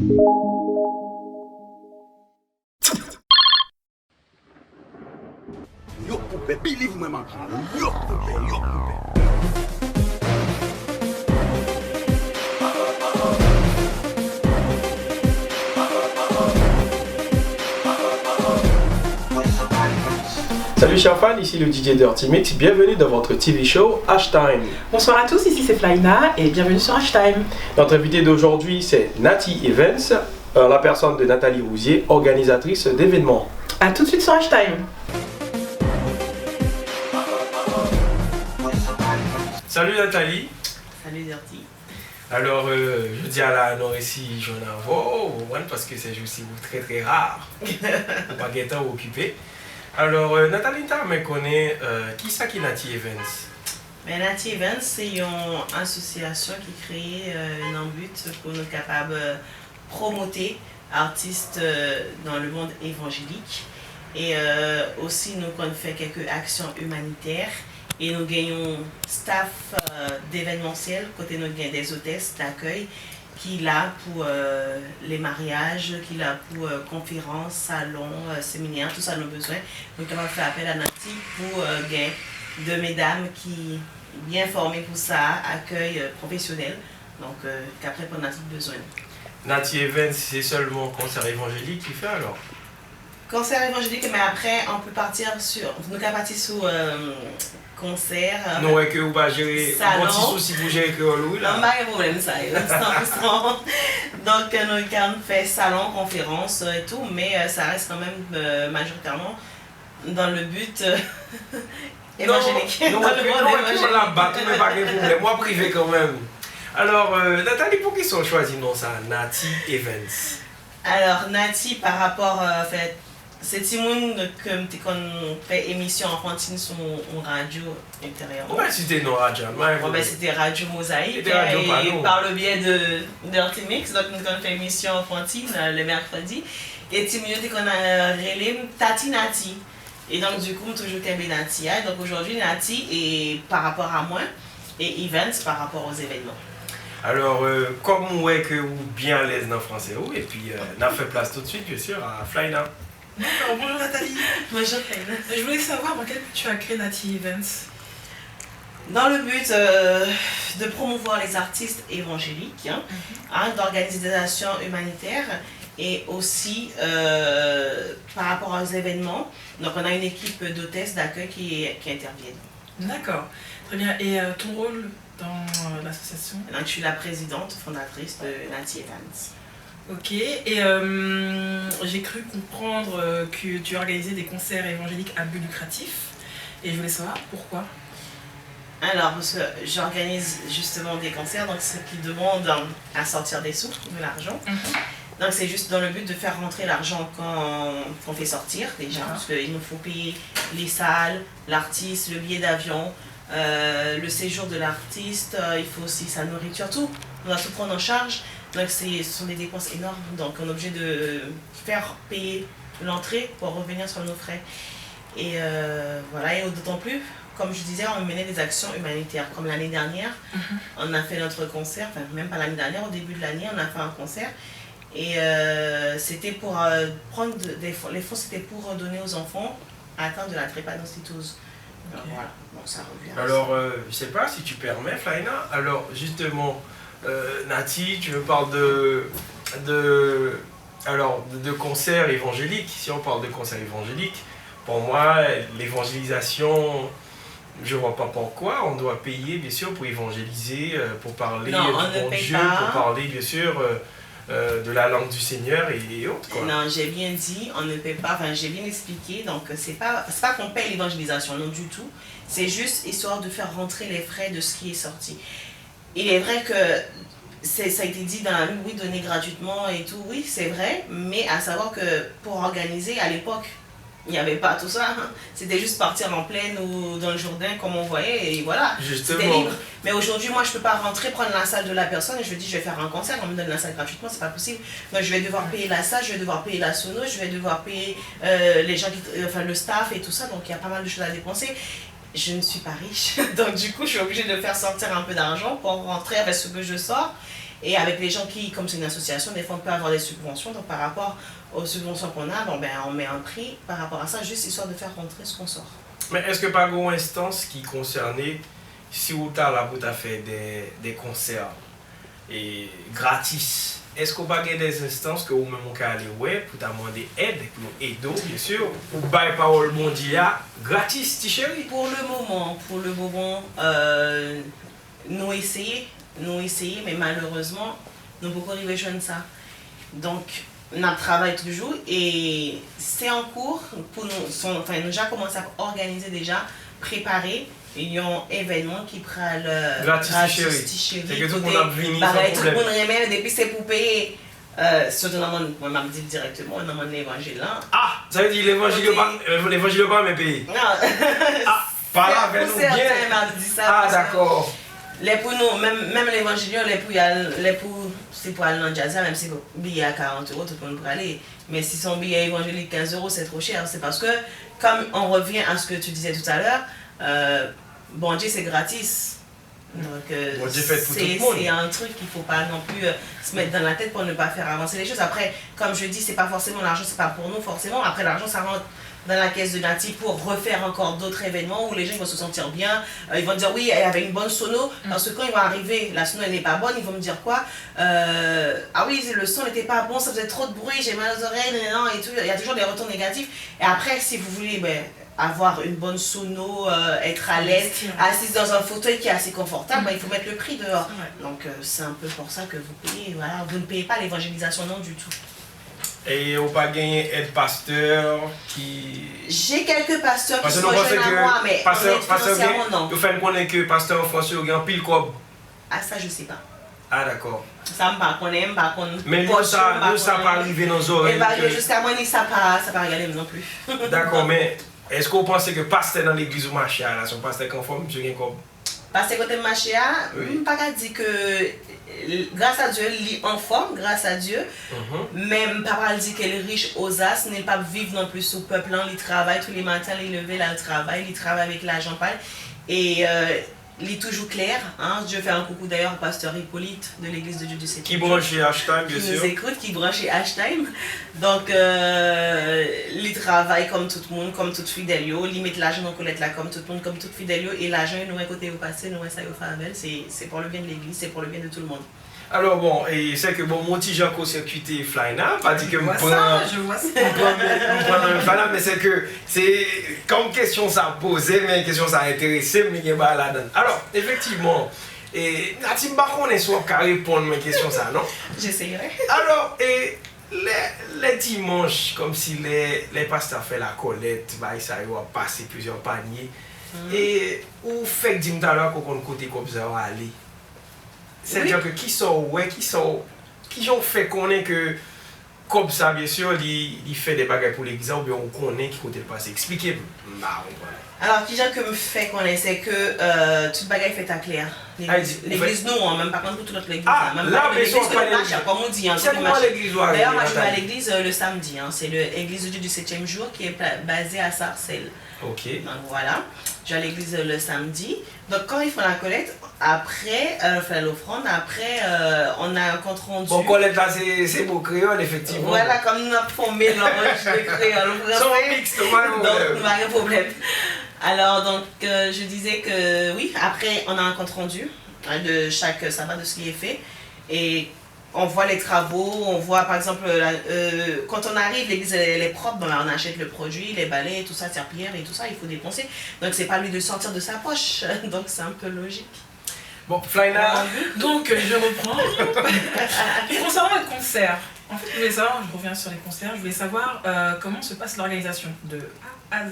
Yo poupée, believe moi man. Yo poupée, yo poupée. Salut chers fans, ici le DJ de Ultimate, bienvenue dans votre TV show Hashtime. Bonsoir à tous, ici c'est Flyna et bienvenue sur Hashtime. Notre invité d'aujourd'hui c'est Nati Events, la personne de Nathalie Rousier, organisatrice d'événements. A tout de suite sur Hashtime. Salut Nathalie. Salut Dirty. Alors je dis à la non ici, j'en ai parce que c'est aussi très rare, pas guettant ou occupé. Alors Nathalie, tu me connais, qui c'est qui Nati Events? Mais Nati Events, c'est une association qui crée un but pour nous capables de promoter artistes dans le monde évangélique. Et aussi, nous qu'on fait quelques actions humanitaires. Et nous gagnons staff d'événementiel, côté nous gagnons des hôtesses d'accueil qui là pour les mariages, qui là pour conférences, salons, séminaires, tout ça nous besoin. Donc on va faire appel à Nati pour gagner deux mesdames qui bien formées pour ça, accueil professionnel. Donc qu'après pour Nati besoin. Nati Events, c'est seulement concert évangélique qui fait alors? Concert évangélique, mais après on peut partir sur, nous pouvons partir sur concert. Non, ouais, que vous va gérer, un petit souci pour gérer que vous là. Non, pas de problème ça, 100%. Donc nous avons fait salon, conférence et tout, mais ça reste quand même majoritairement dans le but évangélique. Non, dans le monde évangélique. La battre, mais pas de problème, moi privé quand même. Alors, Nathalie, pour qui sont choisis non ça, Nati Events? Alors, Nati, par rapport à fait, c'est Timoun que qu'on fait émission enfantine sur une radio intérieure. Ouais, c'était nos radios. C'était Radio Mosaïque. Et par le biais de Ultimix, donc nous avons fait émission enfantine le mercredi. Et Timoun, qu'on a relé Tati Nati. Et donc, du coup, on toujours qu'un Nati. Donc, aujourd'hui, Nati est par rapport à moi et Events par rapport aux événements. Alors, comme on voit que vous bien à l'aise dans le français, et puis on a fait place tout de suite, bien sûr, à Flyna. D'accord, bonjour Nathalie. Bonjour Flyna. Je voulais savoir dans quel but tu as créé Nati Events. Dans le but de promouvoir les artistes évangéliques, d'organiser des actions humanitaires et aussi par rapport aux événements. Donc on a une équipe d'hôtesses d'accueil qui interviennent. D'accord, très bien. Et ton rôle dans l'association? Donc je suis la présidente fondatrice de Nati Events. Ok, et j'ai cru comprendre que tu organisais des concerts évangéliques à but lucratif. Et je voulais savoir pourquoi. Alors, parce que j'organise justement des concerts, donc ce qui demande à sortir des sous, de l'argent. Donc c'est juste dans le but de faire rentrer l'argent qu'on fait sortir déjà, parce qu'il nous faut payer les salles, l'artiste, le billet d'avion, le séjour de l'artiste, il faut aussi sa nourriture, tout. On va tout prendre en charge. Donc ce sont des dépenses énormes, donc on est obligé de faire payer l'entrée pour revenir sur nos frais. Et voilà, et d'autant plus, comme je disais, on menait des actions humanitaires. Comme l'année dernière, on a fait notre concert, enfin même pas l'année dernière, au début de l'année, on a fait un concert. Et c'était pour prendre les fonds, c'était pour donner aux enfants atteints de la drépanocytose. Alors, voilà, bon, ça revient. Alors, je sais pas si tu permets, Flyna. Alors, justement, Nati, tu me parles de concerts évangéliques. Si on parle de concerts évangéliques, pour moi, l'évangélisation, je vois pas pourquoi on doit payer, bien sûr, pour évangéliser, pour parler de bon Dieu, pour parler, bien sûr, de la langue du Seigneur et autres, quoi. Non, j'ai bien dit, on ne paie pas, enfin j'ai bien expliqué, donc c'est pas qu'on paye l'évangélisation, non du tout. C'est juste histoire de faire rentrer les frais de ce qui est sorti. Il est vrai que ça a été dit dans la Bible, oui, donner gratuitement et tout, oui, c'est vrai, mais à savoir que pour organiser, à l'époque, il n'y avait pas tout ça. C'était juste partir en plaine ou dans le Jourdain comme on voyait et voilà. C'était libre. Mais aujourd'hui, moi, je ne peux pas rentrer, prendre la salle de la personne et je dis je vais faire un concert, on me donne la salle gratuitement, c'est pas possible. Donc je vais devoir payer la salle, je vais devoir payer la sono, je vais devoir payer les gens le staff et tout ça. Donc il y a pas mal de choses à dépenser. Je ne suis pas riche, donc du coup je suis obligée de faire sortir un peu d'argent pour rentrer avec ce que je sors. Et avec les gens qui, comme c'est une association, des fois on peut avoir des subventions. Donc par rapport aux subventions qu'on a, bon, ben, on met un prix par rapport à ça, juste histoire de faire rentrer ce qu'on sort. Mais est-ce que pas une instance qui concernait si vous avez fait des concerts et gratis? Est-ce qu'on va des instances que vous-même vous aller ouais pour demander aide, pour aider bien sûr, pour bailler parole mondiale gratis, ti chéri? Pour le moment, nous essayons, mais malheureusement, nous pouvons arriver à ça. Donc, on travaille toujours et c'est en cours pour nous. Nous avons commencé à organiser déjà, préparer. Il y a un événement qui prend le gratis chéri. C'est que tout le monde a venu sans tout le problème. monde remet, depuis c'est pour payer. Surtout dans mon, moi, je dis directement dans mon évangile là. Ah, ça veut dire l'évangile pas mais payé. Non. Ah, par là avec nous bien. Ah, d'accord. Les pour nous, même l'évangile, les pour c'est pour aller dans le jazz, même si le billet à 40 €, tout le monde peut aller. Mais si son billet évangélique 15 €, c'est trop cher. C'est parce que, comme on revient à ce que tu disais tout à l'heure, bon Dieu c'est gratis. Donc c'est un truc qu'il ne faut pas non plus se mettre dans la tête pour ne pas faire avancer les choses. Après, comme je dis, c'est pas forcément l'argent, c'est pas pour nous forcément. Après l'argent ça rentre dans la caisse de Nati pour refaire encore d'autres événements où les gens vont se sentir bien. Ils vont dire oui, avec une bonne sono, parce que quand ils vont arriver, la sono elle n'est pas bonne, ils vont me dire quoi? Ah oui, le son n'était pas bon, ça faisait trop de bruit, j'ai mal aux oreilles, et tout. Il y a toujours des retours négatifs. Et après, si vous voulez avoir une bonne sono, être à l'aise, assise dans un fauteuil qui est assez confortable, il faut mettre le prix dehors. Donc c'est un peu pour ça que vous payez. Voilà. Vous ne payez pas l'évangélisation, non du tout. Et vous pas gagné aide pasteur qui... J'ai quelques pasteurs qui sont jeunes à moi, mais financièrement non. Vous faites connaître que pasteur en France, il y a un pile quoi? Ah ça je sais pas. Ah d'accord. Ça me pas connaître, pas connaître. Mais nous ça pas arrivé dans nos oreilles. Jusqu'à moi, ça pas regarder non plus. D'accord, mais est-ce que vous pensez que pasteur dans l'église ou marché là, son pasteur conforme, monsieur Genkob? Parce que côté marché, je ne peux pas dire que grâce à Dieu, il est en forme, grâce à Dieu. Mais je ne peux pas dire qu'elle est riche aux as, n'est pas vivre non plus sous peuple. Il travaille tous les matins, il lever là, il travaille avec l'argent pâle. Et il est toujours clair. Hein. Je fais un coucou d'ailleurs au pasteur Hippolyte de l'église de Dieu du 7e. Qui branche chez Hashtime, bien sûr. Qui nous écoute, qui branche chez Hashtime. Donc, il travaille comme tout le monde, comme toute fidèle. Il met l'argent dans la là comme tout le monde, comme toute fidèle. Et l'argent, nous, côté au passé, nous, ça y est, c'est pour le bien de l'église, c'est pour le bien de tout le monde. Alors bon, et c'est que bon, mon petit Jean circuité Flyna, pas dit que je vois ça. Mais c'est que c'est comme question ça posé, mais question ça intéressé, mais il y a pas là-dedans. Alors, effectivement, et Nati Bakon est soit qu'à répondre à mes questions ça, non? J'essayerai. Alors, et les dimanches, comme si les pasteurs font la collecte, bah, ça va passer plusieurs paniers. Et ou fait que dis-moi tout à l'heure qu'on côté comme ça va aller. C'est-à-dire que qui ont fait connaître que comme ça bien sûr il fait des bagages pour l'église ou bien on connaît qui côté le passé. Expliquez-moi. Alors qui que me fait connaître c'est que toute bagaille fait à clair. L'église non, même pas contre pour toute notre église. Ah, même là mais sont pas l'église comme on dit. C'est comment l'église doit D'ailleurs moi je vais à l'église le samedi, c'est l'église de Dieu du 7e jour qui est basée à Sarcelles. OK. Donc voilà, je vais à l'église le samedi. Donc quand ils font la collecte, après, on fait l'offrande, après on a un compte rendu. Bon, collecte là c'est beau créole effectivement. Voilà, comme nous avons mélange de créole. C'est mixte, donc pas de problème. Alors donc je disais que oui, après on a un compte rendu de chaque sabbat de ce qui est fait. Et on voit les travaux, on voit par exemple, quand on arrive, l'église elle est propre, bon, là, on achète le produit, les balais, tout ça, serpillère et tout ça, il faut dépenser. Donc c'est pas lui de sortir de sa poche, donc c'est un peu logique. Bon, Flyna. Donc je reprends. Et concernant les concerts, en fait je voulais savoir, je reviens sur les concerts, je voulais savoir comment se passe l'organisation de A à Z.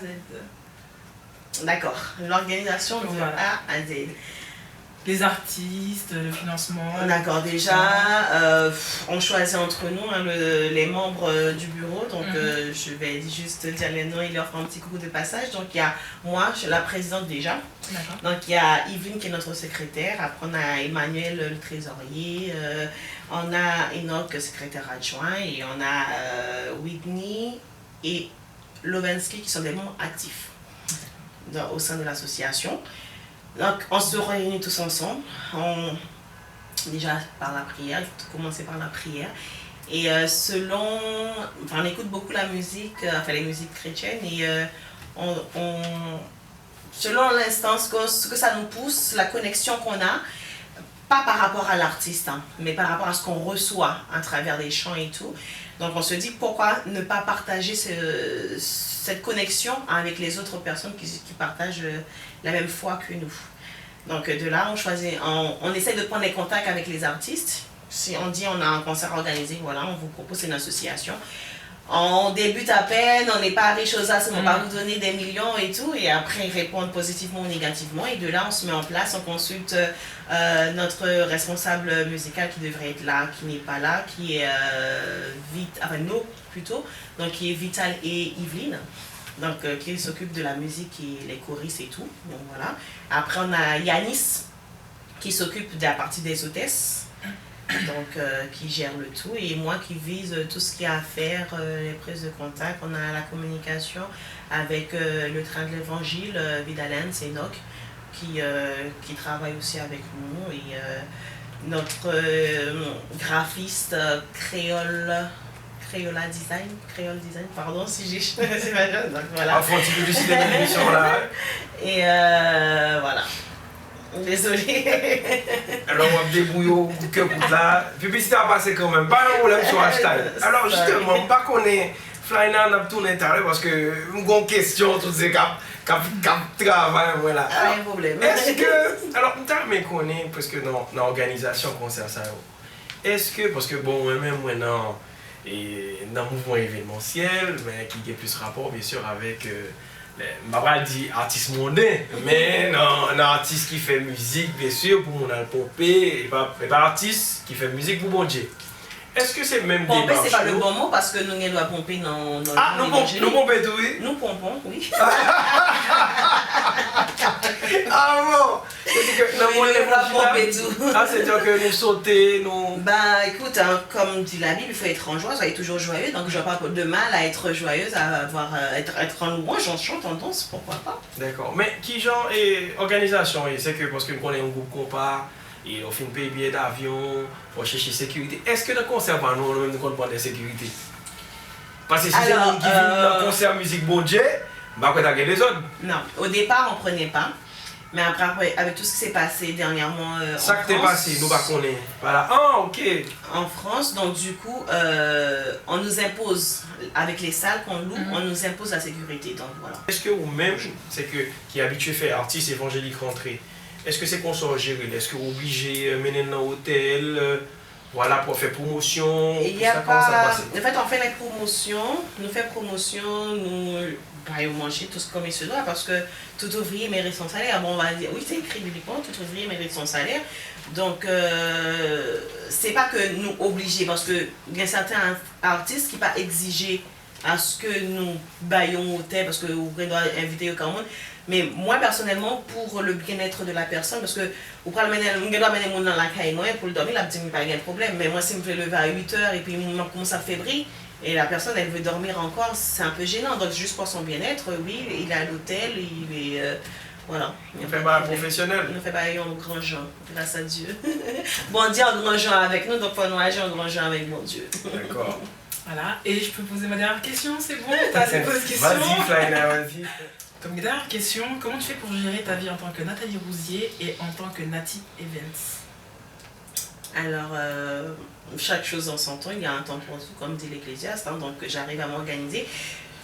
D'accord, l'organisation de A à Z. Les artistes, le financement. D'accord, déjà, on choisit entre nous les membres du bureau. Donc, je vais juste dire les noms et leur faire un petit coucou de passage. Donc, il y a moi, je suis la présidente déjà. Donc, il y a Yveline qui est notre secrétaire. Après, on a Emmanuel, le trésorier. On a Enoch, secrétaire adjoint. Et on a Whitney et Lovensky qui sont des membres actifs au sein de l'association. Donc, on se réunit tous ensemble, Déjà par la prière, il faut commencer par la prière. Et on écoute beaucoup la musique, les musiques chrétiennes, et selon l'instant, ce que ça nous pousse, la connexion qu'on a, pas par rapport à l'artiste, hein, mais par rapport à ce qu'on reçoit à travers les chants et tout. Donc on se dit pourquoi ne pas partager cette connexion avec les autres personnes qui partagent la même foi que nous. Donc de là, on essaie de prendre les contacts avec les artistes. Si on dit on a un concert organisé, voilà, on vous propose une association. On débute à peine, on n'est pas riche aux as, on va vous donner des millions et tout, et après ils répondent positivement ou négativement, et de là on se met en place, on consulte notre responsable musical qui devrait être là, qui n'est pas là, qui est nous plutôt, donc qui est Vital et Yveline, donc qui s'occupe de la musique et les choristes et tout, donc voilà. Après on a Yanis qui s'occupe de la partie des hôtesses, donc qui gère le tout, et moi qui vise tout ce qu'il y a à faire, les prises de contact. On a la communication avec le train de l'évangile, Vidalen, c'est Enoch qui travaille aussi avec nous, et notre graphiste Créola Design, pardon si j'ai c'est ma jeune, donc voilà. Faut une publicité de l'émission là. Et voilà. Désolée. Alors on va débrouiller au que pour là. Publicité a passé quand même, pas de problème sur hashtag. Alors justement, pas qu'on est Flyna n'a tourné tard parce que une question tout ces cap travail voilà. Pas de problème. Est-ce que alors on me connaît parce que dans l'organisation concert ça. Est-ce que parce que bon moi-même maintenant et dans le mouvement événementiel mais qui a plus rapport bien sûr avec je ne vais pas dire artiste mondain, mais un artiste qui fait musique, bien sûr, pour mon pomper, et pas artiste qui fait musique pour bon Dieu. Est-ce que c'est même pomper, c'est pas le bon mot parce que nous, on doit pomper dans le nous pompons tout, oui? Nous pompons, oui. Ah bon? C'est-à-dire que nous sauter, nous... Bah écoute, hein, comme dit la Bible, il faut être en joie, soyez toujours joyeux, donc je n'ai pas de mal à être joyeuse, à être en louange, j'en chante en danse, pourquoi pas. D'accord, mais qui genre est organisation, c'est que parce qu'on est un groupe compas, et on fait une paye billet d'avion, on cherche sécurité. Est-ce que dans le concert, nous nous comptons de sécurité? Parce que si c'est nous qui vivons dans le concert musique bon Dieu, bah quoi t'as les autres? Non, au départ on prenait pas. Mais après, avec tout ce qui s'est passé dernièrement ça que t'es passé, nous pas connaître. Voilà. Ah, ok. En France, donc du coup, on nous impose, avec les salles qu'on loue, on nous impose la sécurité. Donc voilà. Est-ce que vous-même, c'est que qui est habitué à faire artiste évangélique rentré, est-ce que c'est qu'on sort gérer? Est-ce que vous obligé de mener dans l'hôtel voilà, pour faire promotion? Il y a pas... En fait, on fait les promotions, nous fait promotion, nous manger tout ce comme il se doit parce que tout ouvrier mérite son salaire. Bon, on va dire, oui, c'est écrit bibliquement, tout ouvrier mérite son salaire. Donc, c'est pas que nous obliger parce qu'il y a certains artistes qui ne pas exiger à ce que nous baillons au thé parce que vous doit inviter au monde. Mais moi personnellement, pour le bien-être de la personne, parce que vous pouvez amener mon dans la caille pour le dormir, là, il n'y a pas de problème. Mais moi, si je me fais lever à 8 h et puis je commence à fébrir, et la personne elle veut dormir encore, c'est un peu gênant. Donc, juste pour son bien-être, oui, il est à l'hôtel, il est. Voilà. Il fait pas un professionnel. Il fait pas un grand gens, grâce à Dieu. Bon Dieu en grand gens avec nous, donc faut nous agir en grand gens avec mon Dieu. D'accord. Voilà, et je peux poser ma dernière question, c'est bon? T'as assez posé de questions? Vas-y, Flyna, vas-y. Donc, dernière question, comment tu fais pour gérer ta vie en tant que Nathalie Rousier et en tant que Nati Evans? Alors, chaque chose en son temps, il y a un temps pour tout, comme dit l'Ecclésiaste, hein, donc j'arrive à m'organiser.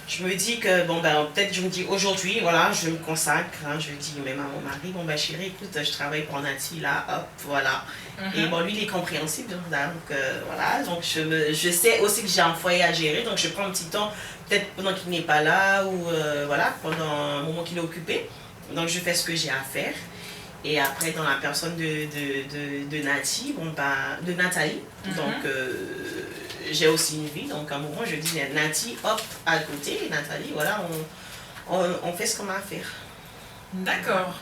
Je me dis que, bon ben, peut-être je me dis aujourd'hui, voilà, je me consacre, hein, je dis même à mon mari, bon ben chérie, écoute, je travaille pour Nati, là, hop, voilà. Et bon, lui, il est compréhensible, donc voilà, donc je sais aussi que j'ai un foyer à gérer, donc je prends un petit temps, peut-être pendant qu'il n'est pas là, ou voilà, pendant un moment qu'il est occupé, donc je fais ce que j'ai à faire. Et après, dans la personne de Nati, bon ben, de Nathalie, donc j'ai aussi une vie, donc à un moment je dis Nati, hop, à côté, et Nathalie, voilà, on fait ce qu'on a à faire. D'accord.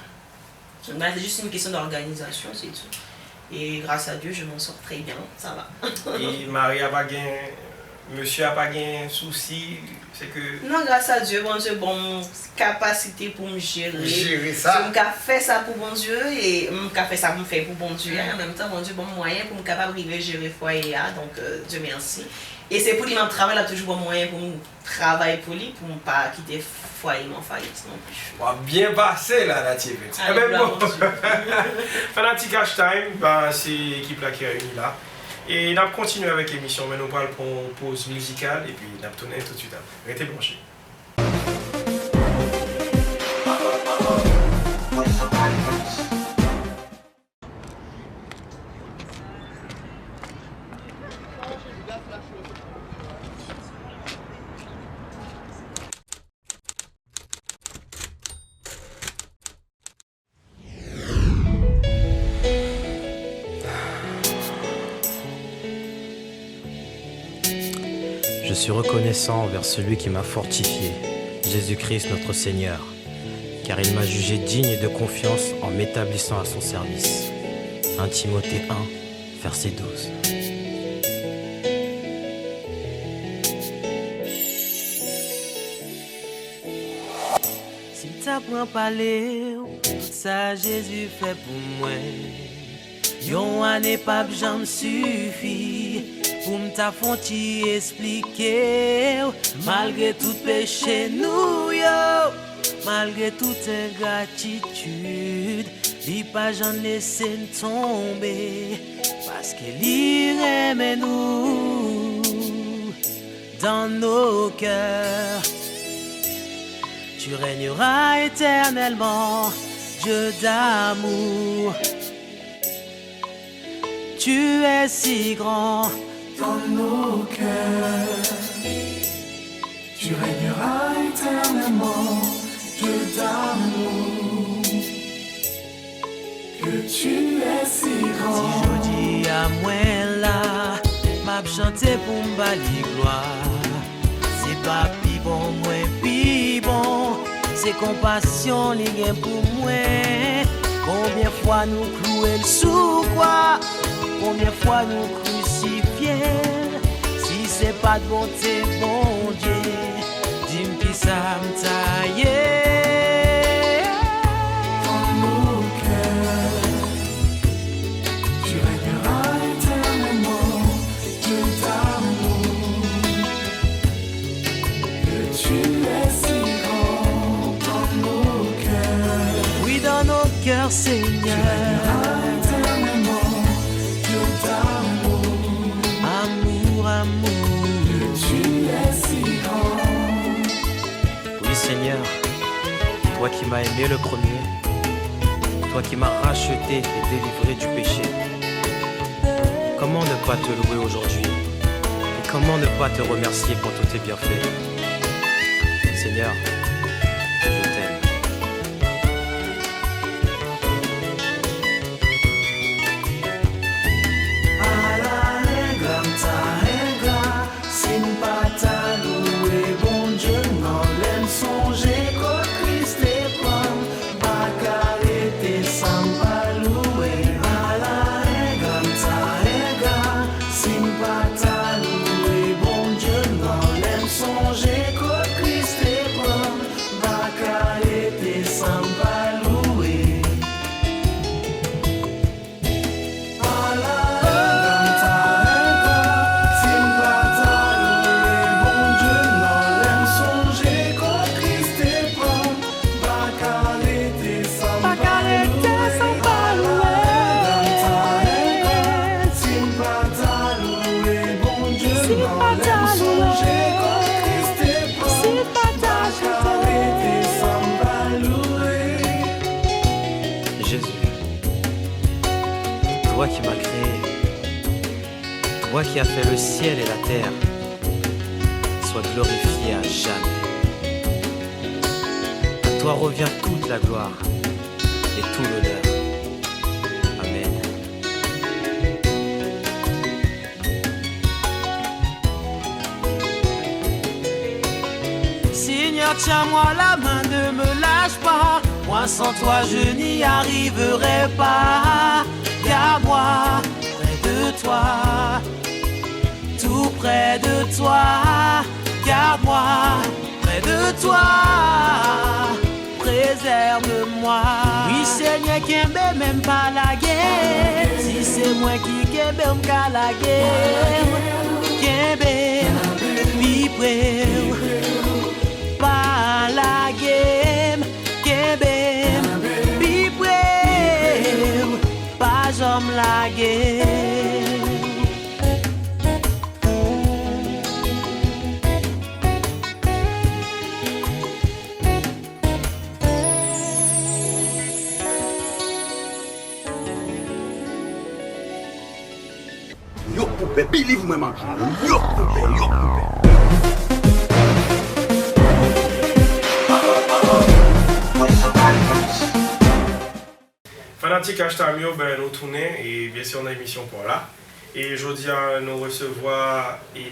Ben, c'est juste une question d'organisation, c'est tout. Et grâce à Dieu, je m'en sors très bien, ça va. Et Maria va gagner monsieur a pas de souci, c'est que... Non, grâce à Dieu, bon Dieu, bon capacité pour me gérer. Gérer ça. Je fait ça pour bon Dieu et je fait ça pour me faire pour bon Dieu. En même temps, bon Dieu, bon moyen pour me capable de gérer le foyer. Donc, Dieu merci. Et c'est pour lui, mon travail, là, toujours bon moyen pour me travailler pour lui, pour ne pas quitter le foyer, mon faillite non plus. On va bien passer là, la TV. Eh ben bon, Fanatic Cash Time, bah, c'est l'équipe là qui est réunie là. Et on va continuer avec l'émission, mais nous parlons pour une pause musicale et puis on va tourner tout de suite après. Restez branchés. Je suis reconnaissant envers celui qui m'a fortifié, Jésus-Christ notre Seigneur, car il m'a jugé digne de confiance en m'établissant à son service. 1 Timothée 1, verset 12. Si t'apprends à parler, tout ça Jésus fait pour moi. Yon année pas j'en suffit pour m'ta fonti expliquer. Malgré tout péché nous yo, malgré toute ingratitude, li pas j'en laissé tomber parce qu'il aime nous dans nos cœurs. Tu régneras éternellement, Dieu d'amour. Tu es si grand dans nos cœurs. Tu régneras éternellement, Dieu d'amour. Que tu es si grand. Si je dis à moi là, m'a chanté pour m'bali gloire. C'est pas pi bon, moi pi bon. C'est compassion li gen pour moi. Combien fois nous clouer le sous quoi? Combien de fois nous crucifiés? Si c'est pas de bonté, bon Dieu, dis-moi qui ça me taille. Dans nos cœurs, tu régneras éternellement, Dieu d'amour. Que tu es si grand dans nos cœurs. Oui, dans nos cœurs, Seigneur. Amour, amour, tu es si grand. oui Seigneur, toi qui m'as aimé le premier, toi qui m'as racheté et délivré du péché. Comment ne pas te louer aujourd'hui? Et comment ne pas te remercier pour tous tes bienfaits? Seigneur, je t'aime. Toi qui m'as créé, toi qui as fait le ciel et la terre, sois glorifié à jamais. À toi revient toute la gloire et tout l'honneur. Amen. Seigneur, tiens-moi la main, ne me lâche pas. Moi sans toi je n'y arriverai pas. Garde-moi près de toi tout près de toi. Garde-moi près de toi, préserve-moi. Oui Seigneur, Kembe même pas la guerre. Si c'est moi qui Kembe m'ka la guerre, Kembe mi près, pas la guerre, Kembe mi près, pas j'aime la guerre. Yo poupée, believe moi man. Yo poupée, yo poupée. Fanatique Ashtamio, ben nous tournons et bien sûr on a une émission pour là. Et aujourd'hui nous recevons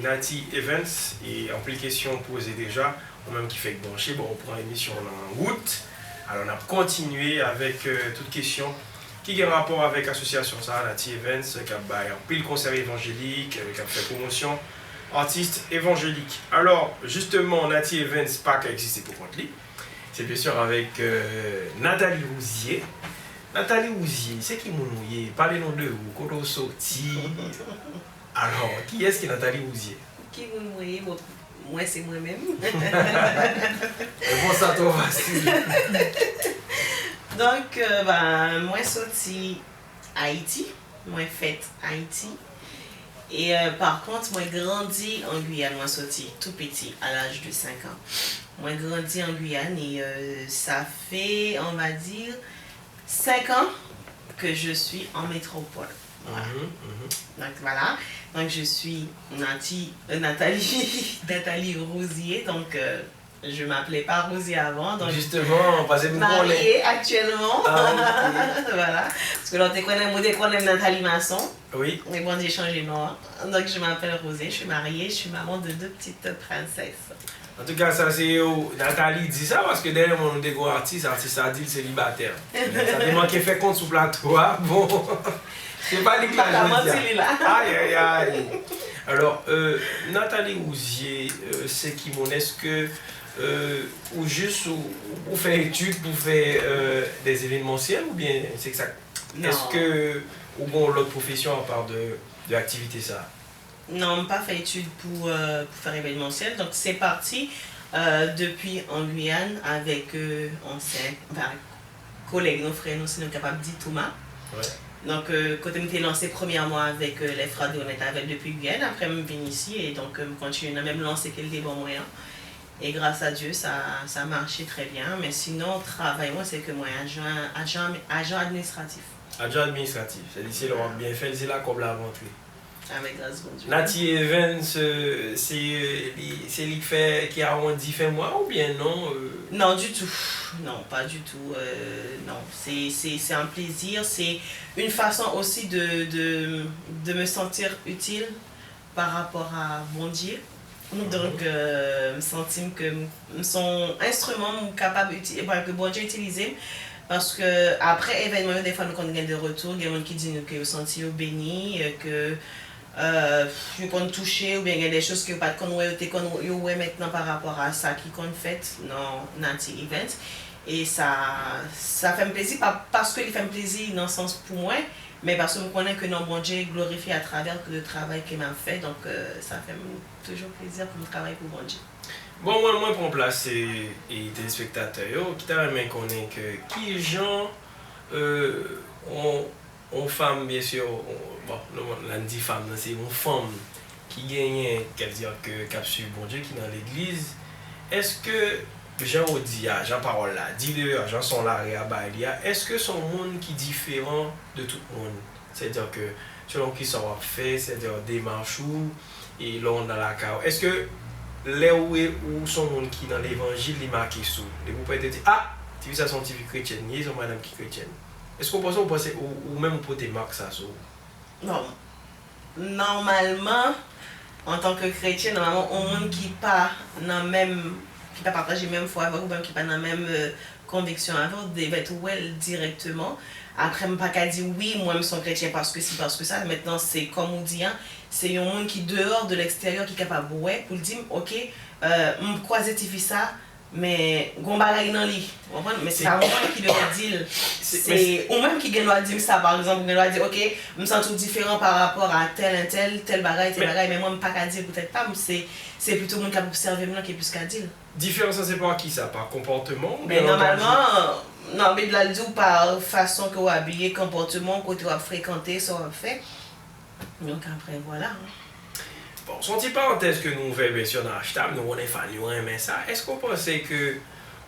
Nati Evans et en plus de questions posées déjà, ou même qui fait que brancher, bon on prend l'émission en route. Alors on a continué avec toutes questions qui ont rapport avec l'association ça, Nati Evans, qui a pris le concert évangélique, qui a fait promotion artiste évangélique. Alors justement Nati Evans pas qui a existé pour contre lui. C'est bien sûr avec Nathalie Rouzier. Nathalie Rouzier, c'est qui mon mouillé? Parlez-nous de vous, quand on sortit. Alors, qui est-ce qui est Nathalie Rouzier? Qui vous voyez, moi c'est moi-même. Bon, ça toi facile. Donc, moi sorti Haïti, moi faite Haïti. Et par contre, moi grandi en Guyane, moi sorti tout petit, à l'âge de 5 ans. Moi grandi en Guyane et ça fait, on va dire, 5 ans que je suis en métropole. Voilà. Donc voilà. Donc je suis Nathalie Rouzier. Donc je m'appelais pas Rouzier avant. Donc Justement, parce que vous mariée actuellement. Ah, Voilà. Parce que là, on connaît Nathalie Masson. oui. Mais bon, j'ai changé de nom. Donc je m'appelle Rouzier. Je suis mariée. Je suis maman de 2 petites princesses. En tout cas, ça c'est Nathalie dit ça parce que derrière mon dégo artiste a dit le célibataire. Ça demande qu'il fait compte sous plateau. Bon, c'est pas les Pas la mentir, là. Aïe aïe aïe. Alors, Nathalie Rouzier, c'est qui mon est-ce que ou juste ou faire études pour faire des événementiels ou bien c'est que ça? Est-ce que ou bon l'autre profession à part de l'activité ça? Non, pas fait études pour faire événementiel. Donc c'est parti depuis en Guyane avec anciens collègues, nos frères, nous sommes capables de dire Thomas. Ouais. Donc quand on était lancé premièrement avec les frères on était avec depuis Guyane, après je viens ici et donc je continue à même lancer quelques bons moyens. Et grâce à Dieu, ça a marché très bien. Mais sinon, travail, moi, c'est que moi, agent administratif. Agent administratif, c'est d'ici là, bien fait, c'est là comme la rentrée. Avec grâce à Dieu. Nati Evans, c'est lui qui a arrondi fin mois ou bien non? Non, du tout. Non, pas du tout. Non, c'est un plaisir. C'est une façon aussi de me sentir utile par rapport à mon Dieu. Donc, me sentir que son instrument capable que bon Dieu utilise. Parce que après événement, des fois, nous avons des retours, il y a des gens qui disent que vous sentez béni, que vous pouvez toucher, ou bien il y a des choses que vous ne pouvez pas maintenant par rapport à ça qui compte fait dans Nati Evans. Et ça fait un plaisir, pas parce qu'il fait un plaisir dans le sens pour moi, mais parce que je connais que non, bon Dieu glorifie à travers le travail qu'il m'a fait. Donc ça fait toujours plaisir pour le travail pour bon Dieu. Bon, moi pour placer et téléspectateurs qui t'a même connaît que qui gens ont femme bien sûr bon on dit femme c'est une femme qui gagne qu'elle dire que capsule bon Dieu qui dans l'église. Est-ce que Jean Odia, Jean Parole là, dis-le, Jean sont là est-ce que son monde qui est différent de tout le monde? C'est-à-dire que selon qui ça va faire, c'est-à-dire démarche ou et l'on dans la cave. Est-ce que là où son monde qui dans l'évangile les marqué sous et vous pouvez dire ah tu vois ça son petit chrétienne ni son madame qui chrétienne est-ce qu'on pense ou même pour te marquer ça sous non normalement en tant que chrétien normalement un monde qui pas dans même qui pas partager même foi avec ou même qui pas dans même conviction avec devait être well directement Après, je ne pas dire oui, moi je suis chrétien parce que si, parce que ça. Maintenant, c'est comme on dit, hein, c'est un monde qui dehors de l'extérieur qui est capable ouais, pour dire, ok, je croise ça, mais je vais dans lit. Mais c'est pas moi qui doit dire. C'est ou même qui doit dire ça, par exemple, qui doit dire, ok, je me sens tout différent par rapport à tel bagaille, mais moi je ne pas dire peut-être pas, c'est plutôt mon cap observer qui est plus qu'à dire. Différence, ça c'est par qui ça? Par comportement? Mais normalement, non, mais de la dire par façon que vous habillez, comportement, côté vous fréquentez, ça vous fait. Donc après, voilà. Bon, son petit parenthèse que nous faisons bien sûr dans hashtag, nous on est fan, nous aimons ça. Est-ce qu'on pensait que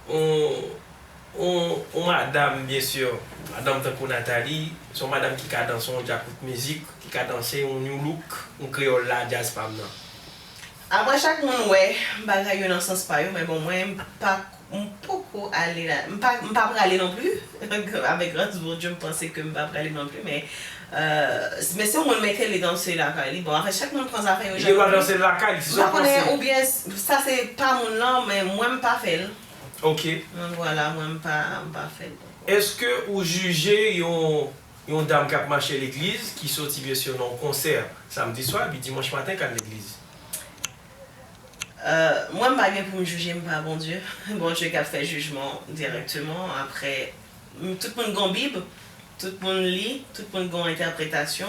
on madame, bien sûr, madame Tanko Nathalie, son madame qui a dansé un Jacout musique, qui a dansé un new look, un créole la jazz pam non? Après chaque monde ouais, bagaille dans sens pas mais bon moi pas beaucoup aller là, pas aller non plus avec grâce bon Dieu me pensais que pas aller non plus mais si on mettait les danser là bon après chaque monde prend affaire il va danser la caille si ça ou bien ça c'est pas mon nom mais moi me pas fait. OK. Voilà, moi me pas fait. Est-ce que vous jugez une dame qui a marché à l'église qui sortit bien sûr dans un concert samedi soir puis dimanche matin à l'église? Moi, je ne suis pas pour me juger, pas bon Dieu. Bon Dieu qui a fait jugement directement. Après, tout le monde a une Bible, tout le monde lit, tout le monde a une interprétation.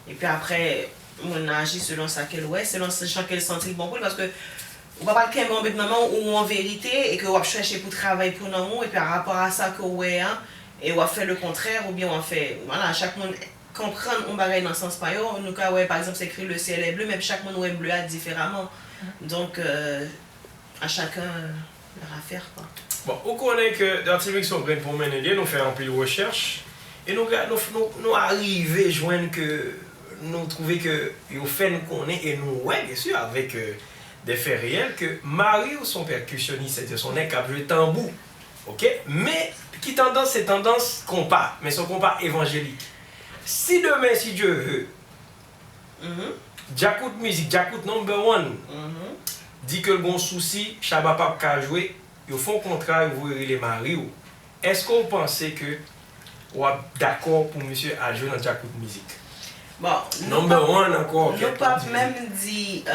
Et puis après, on agit selon ça qu'elle ouais, selon ça qu'elle sentit le bon pour parce que on va pas le faire maintenant ou en vérité et que on va chercher pour travailler pour nous et puis par rapport à ça que ouais hein, et on va faire le contraire ou bien on va faire voilà chaque monde comprendre on bagaille dans le sens pas nous cas ouais par exemple c'est écrit le ciel est bleu mais chaque monde ouais bleu différemment. Donc, à chacun leur affaire. Quoi. Bon, on connaît que dans la sont prêts pour mener, nous faisons un peu de recherche et nous arrivons à joindre que nous trouvons que nous fait nous connaître et nous, ouais, bien sûr, avec des faits réels, que Marie ou son percussionniste, c'est-à-dire son nez qui a joué tambour, ok? Mais qui tendance, c'est tendance compas, mais son compas évangélique. Si demain, si Dieu veut, Jacout musique, Jacout number one, dit que le bon souci, Chaba Pap ka jouer, ils font contrat, ils vont les maris. Est-ce qu'on pensait que vous êtes d'accord pour monsieur à jouer dans Jacout musique? Bon, number one encore. Nous pas même dit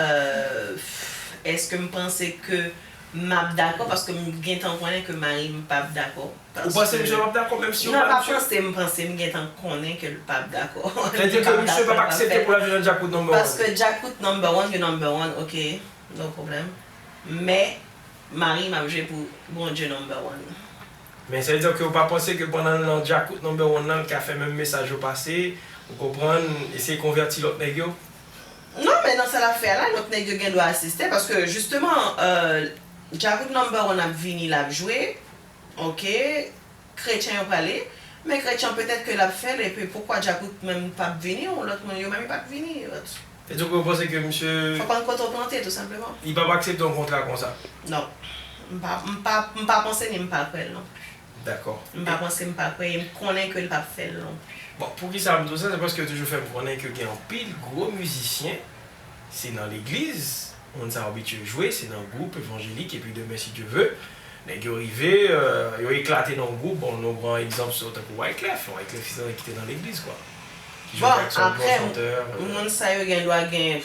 est-ce que je pensais que m'a d'accord parce que je suis connais que Marie n'est pas d'accord. Vous pensez que monsieur n'est pas d'accord même si on non, pas penser, je pense que je connais que le pas d'accord. C'est-à-dire que monsieur ne va pas accepter pour la jouer dans Jacout number one. Parce que Jacout number one, you number one, ok, no problème. Mais Marie m'a joué pour bon Dieu number one. Mais ça veut dire que vous ne pensez que pendant le Jacout number one, qui a fait même message au passé, vous comprenez, essayer de convertir l'autre nègre? Non, mais dans cette affaire-là, l'autre nègre doit assister parce que justement, Jacout number one a venu la jouer, ok, chrétien a parlé, mais chrétien peut-être que l'a fait, et puis pourquoi Jacout même pas venu, l'autre monde même pas venu. Et donc vous pensez que monsieur... Faut pas encore planter tout simplement. Il ne va pas accepter un contrat comme ça? Non. Je ne pas penser ni pas faire non plus. D'accord. Je ne pas penser ni pas faire, je connais que le pas faire non plus. Bon, pour qui ça me dit ça, c'est parce que toujours fait me connaître que il y a un pile gros musicien, c'est dans l'église, on s'est habitué à jouer, c'est dans le groupe évangélique, et puis demain si Dieu veut, les gars arrivés, ils ont éclaté dans le groupe, bon, nous prenons exemple sur Wyclef, Wyclef qui était dans l'église quoi. Bon, après, on sait qu'il doit gagner,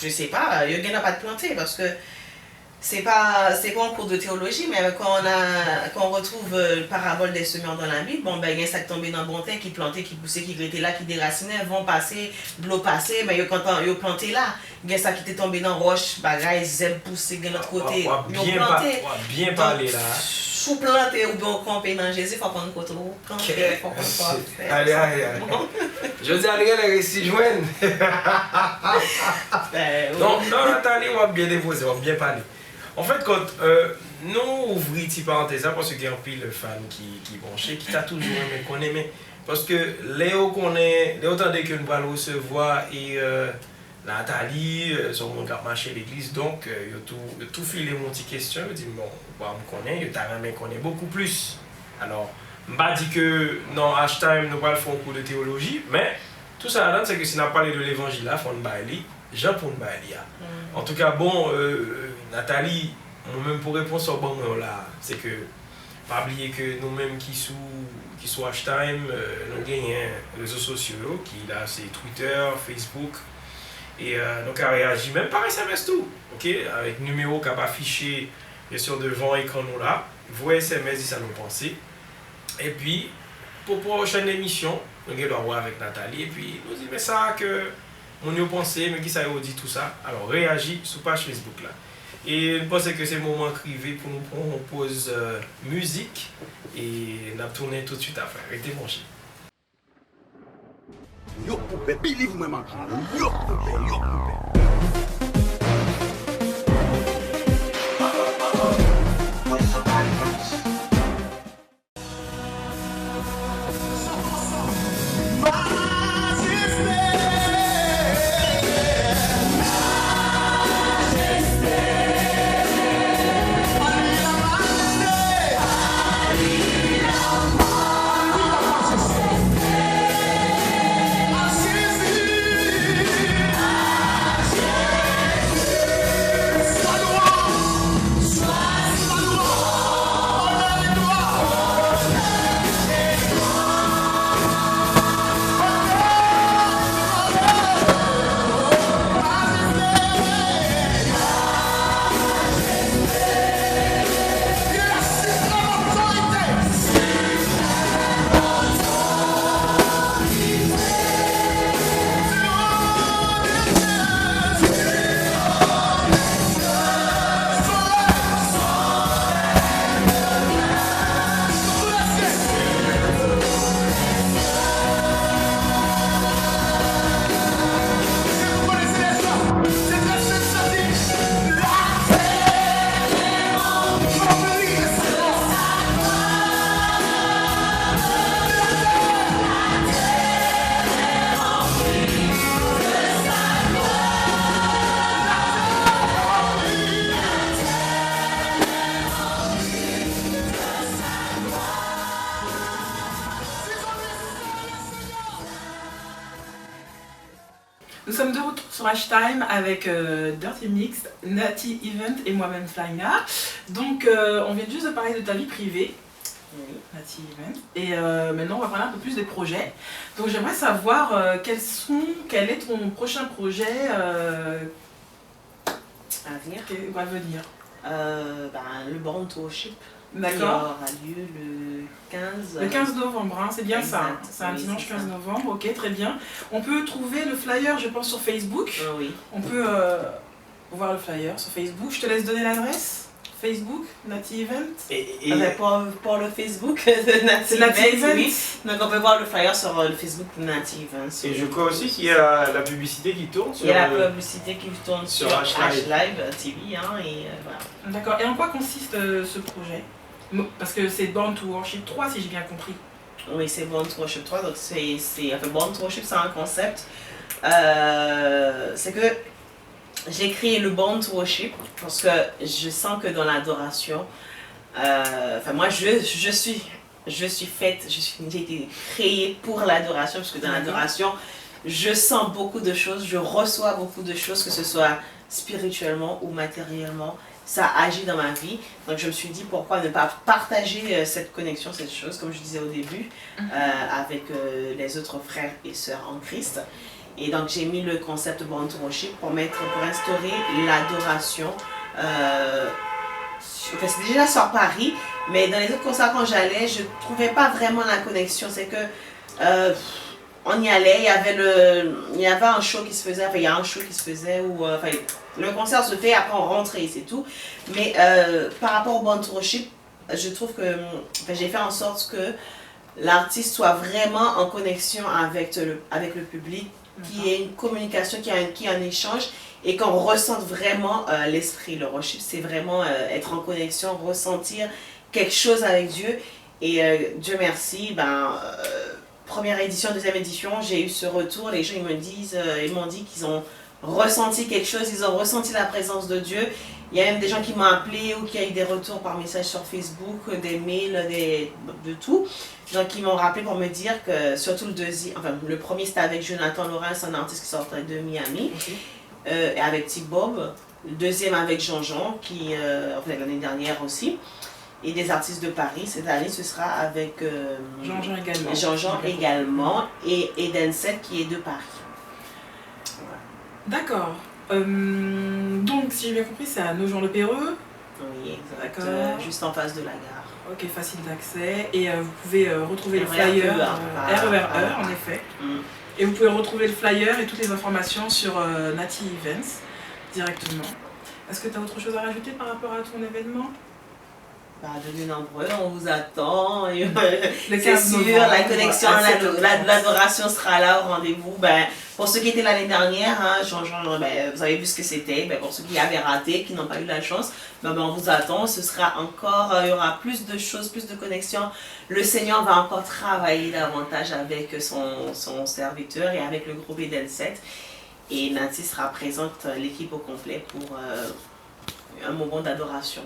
je sais pas, il n'y a pas de planter parce que c'est pas un cours de théologie, mais quand on retrouve le parabole des semeurs dans la Bible, bon, ben, il y a ça qui tombait dans le bon terre, qui plantait, qui poussait, qui était là, qui déracinait, vont passer, de l'eau passer, mais quand ils ont planté là, il y a ça qui était tombé dans la roche, bagaille, zèbre poussé de l'autre côté, ils ont planté. Bien parler là. Sous planté ou bien camper dans Jésus, il faut prendre côté camper, il faut prendre quoi. Allez. Je dis à les récits joindre. Non, Nathalie, on va bien déposer, on va bien parler. En fait, quand nous ouvrons une parenthèse, parce qu'il y a un pile de fans qui branchent, qui t'a toujours aimé connaître, mais parce que Léo connaît, Léo tandis que nous allons recevoir et Nathalie, son monde a marché à l'église, donc il a tout filé mon petite question, il dit bon, on me connaît, il t'a même connaît beaucoup plus. Alors, je ne dis que dans H-Time, nous allons faire un cours de théologie, mais tout ça là, c'est que si on a parlé de l'évangile là, il faut nous bailler, Jean pour nous bailler. En tout cas, bon, Nathalie, moi-même pour répondre au bon là, c'est que Pas oublier que nous-mêmes qui sous Hashtime, nous gagnons les réseaux sociaux, qui là c'est Twitter, Facebook, et donc à réagir même par SMS tout, ok, avec numéro qui a affiché bien sûr devant l'écran nous là, vous SMS ça nous penser, et puis pour la prochaine émission, nous allons voir avec Nathalie, et puis nous disons mais ça que on y a pensé, mais qui ça a dit tout ça, alors réagis sur page Facebook là. Et je pense que c'est le moment crivé pour nous prendre une pause musique et nous tourner tout de suite après. Restez branchés. Yo poupée, believe moi ma vie. Yo poupée, yo poupée. Nous sommes de retour sur Hashtime avec Dirty Mix, Nati Event et moi-même Flyna. Donc on vient juste de parler de ta vie privée, Nati Event, et maintenant on va parler un peu plus des projets. Donc j'aimerais savoir quel est ton prochain projet À venir. qui va venir. Le Born to Worship qui D'accord. aura lieu le 15. Le 15 novembre, hein, c'est bien ça. Hein. Exact, C'est un oui, dimanche c'est 15 ça. novembre, ok, très bien. On peut trouver le flyer, je pense, sur Facebook. Oui. On peut voir le flyer sur Facebook. Je te laisse donner l'adresse. Facebook, Nati Event. Pour le Facebook de Nati C'est Nati Event, Event. oui. Donc on peut voir le flyer sur le Facebook de Nati Event. Et je crois aussi qu'il y a la publicité qui tourne sur Il y a la publicité qui tourne sur H-Live. H-Live TV, hein, et voilà. D'accord. Et en quoi consiste ce projet? Parce que c'est Born to Worship 3, si j'ai bien compris. Oui, c'est Born to Worship 3, donc Born to Worship, c'est un concept. C'est que j'ai créé le Born to Worship parce que je sens que dans l'adoration, moi je suis faite, j'ai été créée pour l'adoration, parce que dans l'adoration, je sens beaucoup de choses, je reçois beaucoup de choses, que ce soit spirituellement ou matériellement. Ça agit dans ma vie, donc je me suis dit pourquoi ne pas partager cette connexion, cette chose, comme je disais au début, avec les autres frères et sœurs en Christ. Et donc j'ai mis le concept Born to Worship pour instaurer l'adoration. C'est déjà sur Paris, mais dans les autres concerts quand j'allais, je ne trouvais pas vraiment la connexion. C'est que on y allait, il y avait un show qui se faisait, il y a un show qui se faisait où le concert se fait, après on rentrait et c'est tout. Mais par rapport au Born to Worship, je trouve que j'ai fait en sorte que l'artiste soit vraiment en connexion avec le public, qu'il y ait une communication, qu'il y ait un échange et qu'on ressente vraiment l'esprit. Le worship, c'est vraiment être en connexion, ressentir quelque chose avec Dieu. Et Dieu merci, première édition, deuxième édition, j'ai eu ce retour. Les gens ils m'ont dit qu'ils ont ressenti quelque chose, ils ont ressenti la présence de Dieu. Il y a même des gens qui m'ont appelé ou qui ont eu des retours par message sur Facebook, des mails, de tout. Des gens qui m'ont rappelé pour me dire que, surtout le premier c'était avec Jonathan Lawrence, un artiste qui sortait de Miami, avec T-Bob. Le deuxième avec Jean-Jean, qui l'année dernière aussi. et des artistes de Paris. Cette année, ce sera avec Jean-Jean également. Jean-Jean également et Eden 7 qui est de Paris. D'accord. Donc, si j'ai bien compris, c'est à Nogent-le-Péreux. Oui, exact. D'accord. Juste en face de la gare. Ok, facile d'accès. Et vous pouvez retrouver le RER, flyer. RER, en effet. Mm. Et vous pouvez retrouver le flyer et toutes les informations sur Nati Events directement. Est-ce que tu as autre chose à rajouter par rapport à ton événement? Bah, venez nombreux, on vous attend. Et, Le c'est 15 sûr, novembre, la connexion, à 7h30. l'adoration sera là au rendez-vous. Ben, pour ceux qui étaient l'année dernière, hein, ben, vous avez vu ce que c'était. Ben, pour ceux qui avaient raté, qui n'ont pas eu la chance, ben, on vous attend. Ce sera encore, il y aura plus de choses, plus de connexions. Le Seigneur va encore travailler davantage avec son serviteur et avec le groupe Eden 7. Et Nati sera présente, l'équipe au complet, pour un moment d'adoration.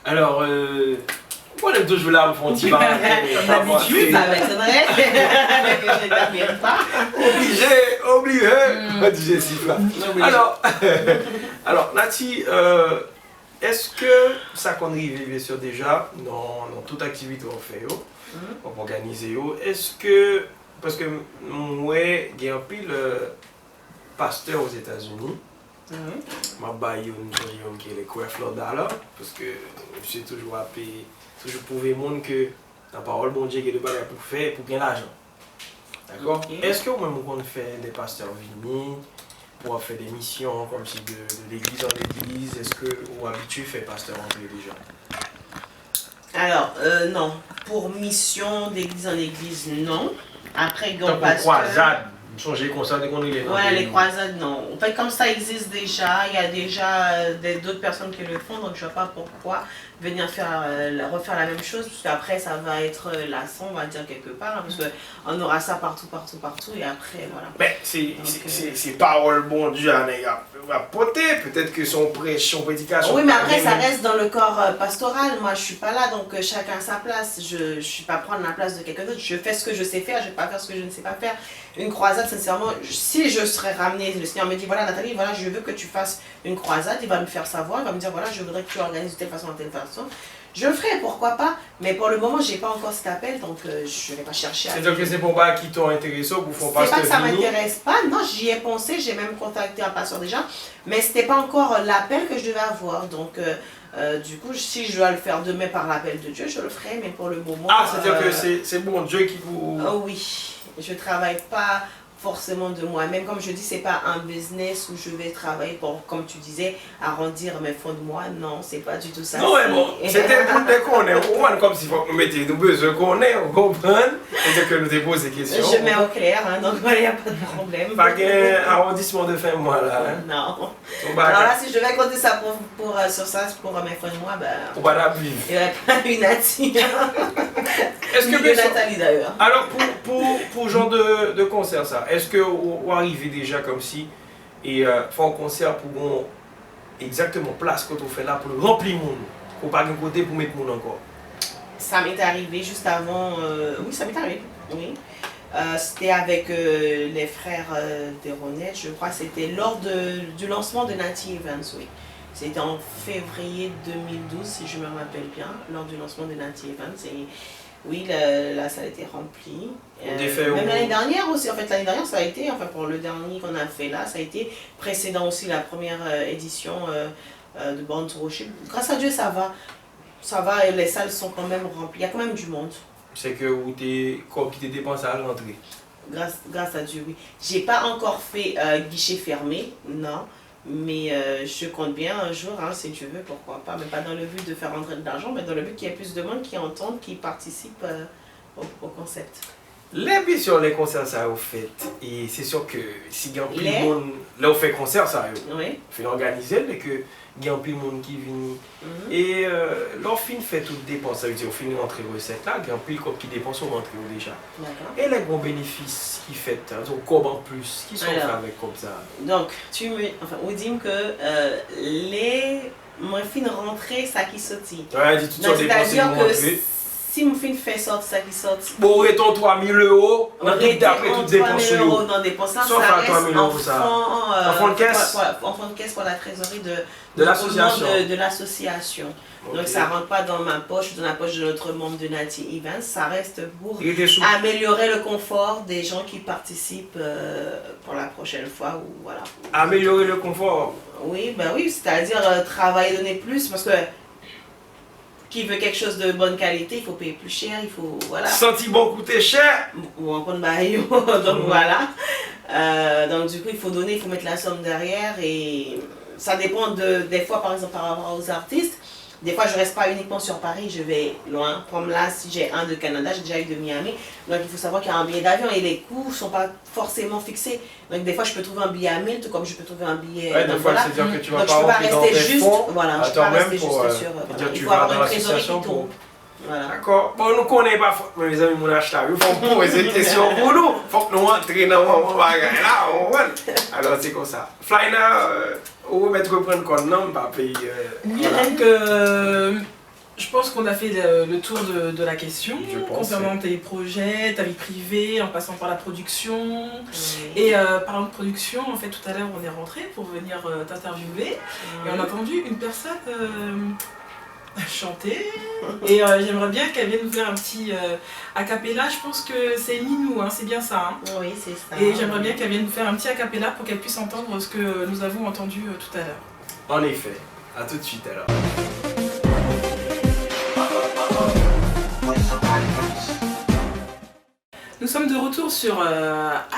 Alors, moi, j'aime toujours là, mon petit bar. Comme d'habitude, ça m'étonnerait que je ne t'appelle pas. Obligé, DJ Sifla. Alors, Nati, est-ce que ça qu'on arrive bien sûr déjà dans toute activité qu'on fait, on organise, est-ce que, parce que moi, il y a un pile pasteur aux États-Unis, ma baille une qui est les $12, parce que je suis toujours appelé, toujours prouver au monde que la parole bon Dieu qui est de bagarre pour faire, pour gagner l'argent. D'accord? Okay. Est-ce que vous-même vous fait des pasteurs venus pour faire des missions comme si de l'église en église? Est-ce que vous habituez à faire pasteur entrer déjà? Alors, non. Pour mission d'église en église, non. Après, Tant pour croisade, changer comme ça dès qu'on est les ouais, les croisades, non. En fait, comme ça existe déjà, il y a déjà d'autres personnes qui le font, donc je ne vois pas pourquoi venir refaire la même chose, parce qu'après, ça va être lassant, on va dire quelque part, hein, parce qu'on aura ça partout, et après, voilà. Mais c'est parole bon Dieu, à porter, peut-être que son prêche, son prédication. Oui, mais après, ça reste dans le corps pastoral. Moi, je ne suis pas là, donc chacun a sa place. Je ne suis pas prendre la place de quelqu'un d'autre. Je fais ce que je sais faire, je ne vais pas faire ce que je ne sais pas faire. Une croisade, sincèrement, si je serais ramenée, le Seigneur me dit, voilà Nathalie, voilà, je veux que tu fasses une croisade, il va me faire savoir, il va me dire, voilà, je voudrais que tu organises de telle façon, je le ferai, pourquoi pas, mais pour le moment, je n'ai pas encore cet appel, donc je ne vais pas chercher à... C'est-à-dire que c'est pour pas qui t'ont intéressé ou pour faire pasteur. C'est pas que ça m'intéresse pas, non, j'y ai pensé, j'ai même contacté un pasteur déjà, mais ce n'était pas encore l'appel que je devais avoir, donc du coup, si je dois le faire demain par l'appel de Dieu, je le ferai, mais pour le moment... Ah, c'est-à-dire que c'est bon Dieu qui vous... Oh oui, je ne travaille pas forcément de moi-même. Comme je dis, c'est pas un business où je vais travailler pour, comme tu disais, arrondir mes fonds de moi. Non, c'est pas du tout ça. Non, mais bon, c'était pour te connaître. Comme si vous mettez nous besoin qu'on est, on comprend. Et que nous te posons des questions. Je mets au clair, hein, donc il n'y a pas de problème. Pas qu'un arrondissement de fin de mois là. Hein. Non. Alors là, si je vais compter ça sur ça, pour mes fonds de moi, ben. On va l'appeler. Il n'y aurait pas une Nati. Est-ce que de Nathalie d'ailleurs. Alors, pour genre de concert, ça, est-ce que vous arrivez déjà comme si et faire un concert pour exactement place que vous faites là pour remplir le monde, pour pas de côté pour mettre le monde encore? Ça m'est arrivé juste avant. Oui, ça m'est arrivé. Oui. C'était avec les frères Deronet, je crois que c'était lors du lancement de Nati Events, oui. C'était en février 2012, si je me rappelle bien, lors du lancement de Nati Events. Et oui, la salle était remplie. Même l'année dernière aussi, en fait, l'année dernière, ça a été, enfin pour le dernier qu'on a fait là, ça a été précédent aussi, la première édition de Born to Worship. Grâce à Dieu, ça va. Ça va et les salles sont quand même remplies. Il y a quand même du monde. C'est que vous t'es comme qui t'es dépensé à rentrer. Grâce à Dieu, oui. J'ai pas encore fait guichet fermé, non. Mais je compte bien un jour, hein, si Dieu veut, pourquoi pas. Mais pas dans le but de faire rentrer de l'argent, mais dans le but qu'il y ait plus de monde qui entendent, qui participent au concept. Les sur les concerts, ça vous fait. Et c'est sûr que si il y a plus de monde, là, on fait concert, ça oui. On fait organiser, mais que il y a plus de monde qui vient. Et leur fin fait tout dépense, ça veut dire au fin de rentrer recette là, il y a plus qui dépense au rentrer déjà. Et les gros bénéfices qui fait, comme en plus, qui sont faits avec comme ça. Donc, on dit que les moins fines rentrées, ça qui sautille. Ouais, dit tout ça, c'est-à-dire que si mon film fait sortir ça qui sort, Bon, reton 3000 €, on a tout d'après tout dépense. 3 000 € dans dépenses, ça Sauf à reste 3 000 en € ça. fond, En fond de caisse. en fond de caisse pour la trésorerie De l'association. de l'association. Ok. Donc ça rentre pas dans ma poche, dans la poche de notre membre de Nati Events, ça reste pour Il était sous. améliorer le confort des gens qui participent pour la prochaine fois ou voilà. Améliorer le confort. Oui, ben oui, c'est-à-dire travailler, donner plus parce que qui veut quelque chose de bonne qualité, il faut payer plus cher, il faut voilà. Senti bon coûter cher. Ou en compte bail, donc voilà. Donc du coup, il faut donner, il faut mettre la somme derrière et ça dépend des fois, par exemple, par rapport aux artistes. Des fois, je ne reste pas uniquement sur Paris, je vais loin. Comme là, si j'ai un de Canada, j'ai déjà eu de Miami. Donc, il faut savoir qu'il y a un billet d'avion et les coûts ne sont pas forcément fixés. Donc, des fois, je peux trouver un billet à 1000, tout comme je peux trouver un billet. Ouais, des fois, voilà. c'est-à-dire que tu vas Donc, pas je ne peux pas rentrer dans rester tes juste. fonds. Voilà, je ne peux Attends, pas même rester pour, juste sur. dire, Il tu faut vas avoir dans une trésorerie l'association qui pour... tombe. Voilà. D'accord. Bon, nous connaissons pas, mes amis, mon acheteur. Il faut poser des questions pour nous. Il faut que nous entrions dans mon bagage là. Alors, c'est comme ça. Flyna, où mettre reprendre quoi? Non, pas payer. Donc, je pense qu'on a fait le tour de la question Je pense, concernant tes projets, ta vie privée, en passant par la production. Oui. Et parlant de production, en fait, tout à l'heure, on est rentré pour venir t'interviewer et on a entendu une personne chanter. Et j'aimerais bien qu'elle vienne nous faire un petit a cappella. Je pense que c'est Minou, hein, c'est bien ça. Hein. Oui, c'est ça. Et j'aimerais bien qu'elle vienne nous faire un petit a cappella pour qu'elle puisse entendre ce que nous avons entendu tout à l'heure. En effet. À tout de suite alors. Nous sommes de retour sur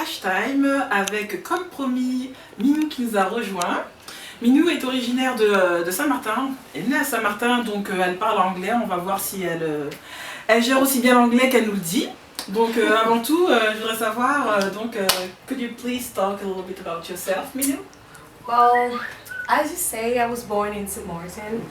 Hashtime avec, comme promis, Minou qui nous a rejoint. Minou est originaire de Saint-Martin. Elle est née à Saint-Martin, donc elle parle anglais. On va voir si elle gère aussi bien l'anglais qu'elle nous le dit. Donc avant tout, je voudrais savoir, could you please talk a little bit about yourself, Minou? Well, as you say, I was born in St. Martin.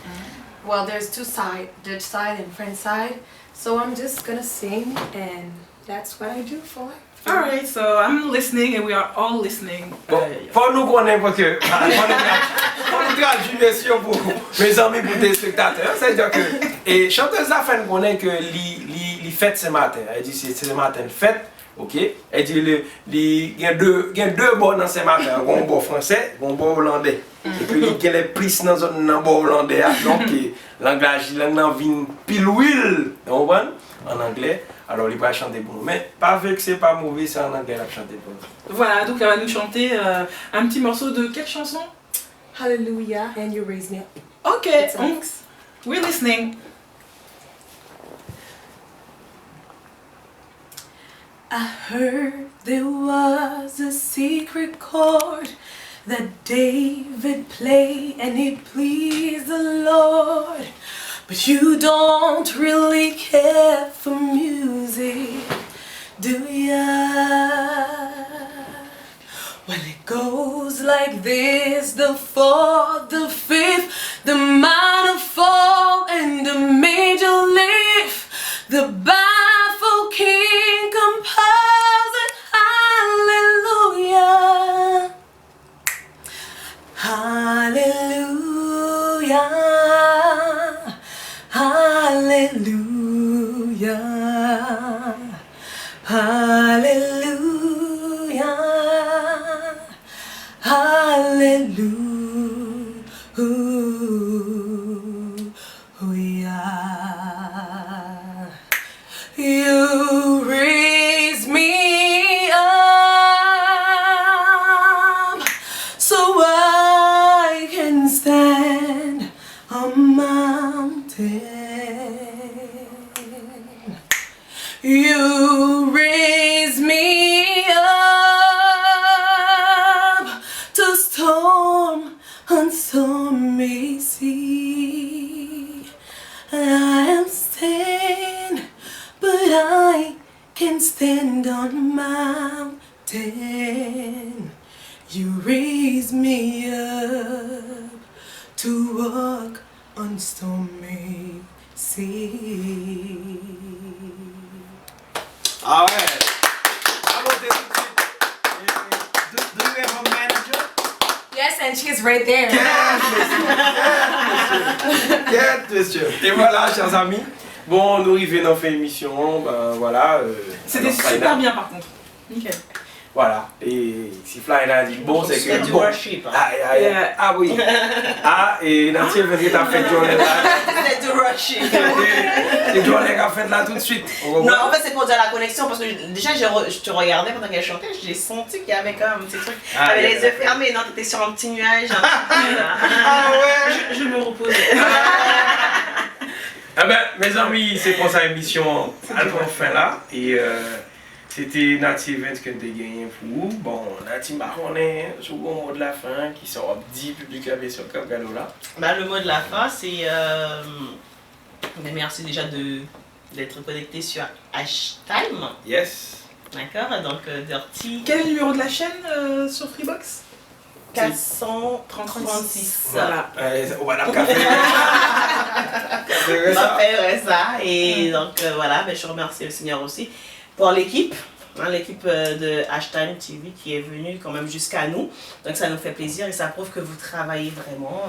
Well, there's two sides, Dutch side and French side. So I'm just gonna sing, and that's what I do for life. Alright, so I'm listening and we are all listening. Bon, faut nous connaître parce que faut nous traduire sûr pour mes amis, pour tes spectateurs. C'est-à-dire que et chanteuse la fin connaît que les fêtes ce matin. Elle dit c'est ce matin fête, ok. Elle dit il y a deux bons dans ce matin, un bon français, un bon hollandais. Et puis il y a les plus dans un bon hollandais, donc langage langue vient pile huile, tu comprends? En anglais. Alors, il va chanter pour nous. Mais pas avec c'est pas mauvais, c'est en anglais, il va chanter pour nous. Voilà, donc elle va nous chanter un petit morceau de quelle chanson? Hallelujah, and you raise me up. Ok, It's a mix. we're listening. I heard there was a secret chord that David played and it pleased the Lord. But you don't really care for music, do ya? Well, it goes like this: the fourth, the fifth, the minor fall, and the major lift. The baffled king composing hallelujah, hallelujah, hallelujah, hallelujah, hallelujah. You raise me up so I can stand on a mountain. You raise me up to storm on stormy sea. I am stand, but I can stand on a mountain. You raise me up to walk on stormy sea. Ah ouais. Bravo, do you have a manager? Yes, and she's right there. Yes, monsieur. Et voilà, chers amis. Bon, nous arrivons dans fin émission, ben voilà. C'était alors, super Flyna, bien par contre. Nickel. Voilà, et si Flyna a dit bon, c'est C'était que du bon. worship. Ah oui. Ah, et Nathalie veut dire t'as fait journée là. C'était du worship. C'est journée qu'a fait là tout de suite. Non, en fait, c'est pour dire la connexion parce que déjà, je te regardais pendant qu'elle chantait, j'ai senti qu'il y avait quand même un petit truc. Ah, T'avais yeah. les yeux fermés, non, t'étais sur un petit nuage. Ah ouais. Je me repose. Ah ben, mes amis, c'est pour ça l'émission à la fin là. Et c'était Nati Event que t'ai gagné pour vous. Bon, Nati Marronnet, sur le mot de la fin, qui sera dit publicable sur Cap Galo là. Bah, le mot de la fin, c'est. Mais merci déjà d'être connecté sur Hashtime. Yes. D'accord, donc Dirty Quel est le numéro de la chaîne sur Freebox? 436. Voilà. On va la café. On va faire ça. Et donc voilà, ben, je remercie le Seigneur aussi pour l'équipe. Hein, l'équipe de Hashtime TV qui est venue quand même jusqu'à nous. Donc ça nous fait plaisir et ça prouve que vous travaillez vraiment,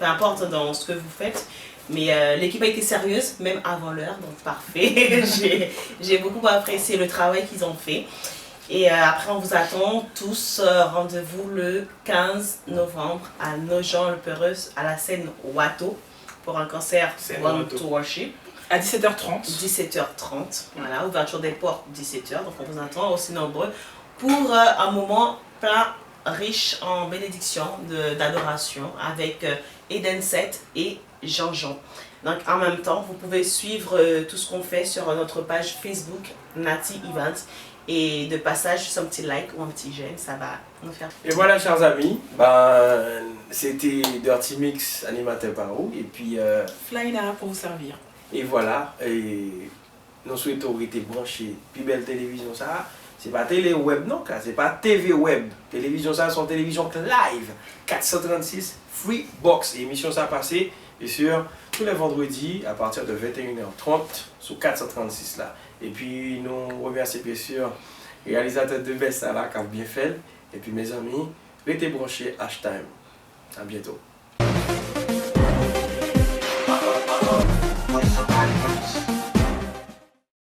peu importe dans ce que vous faites. Mais l'équipe a été sérieuse, même avant l'heure, donc parfait. J'ai beaucoup apprécié le travail qu'ils ont fait. Et après, on vous attend tous. Rendez-vous le 15 novembre à Nogent-le-Pereuse, à la scène Watteau, pour un concert One to Worship. À 17h30. 17h30, voilà, ouverture des portes 17h, donc on vous attend aussi nombreux pour un moment plein, riche en bénédiction, d'adoration avec Eden 7 et Jean-Jean. Donc en même temps, vous pouvez suivre tout ce qu'on fait sur notre page Facebook Nati Event et de passage, juste un petit like ou un petit j'aime, ça va nous faire. Et voilà, chers amis, ben, c'était Dirty Mix, animateur par vous. Et puis, Flyna pour vous servir. et voilà, et nous souhaitons rester branchés. Puis belle télévision, ça, c'est pas télé web, non, c'est pas TV web. Télévision, ça, c'est télévision live. 436 Freebox. Et émission, ça a passé, bien sûr, tous les vendredis à partir de 21h30 sur 436 là. Et puis, nous remercions bien sûr le réalisateur de Best là qui a bien fait. Et puis, mes amis, restez branchés, Hashtime. À bientôt.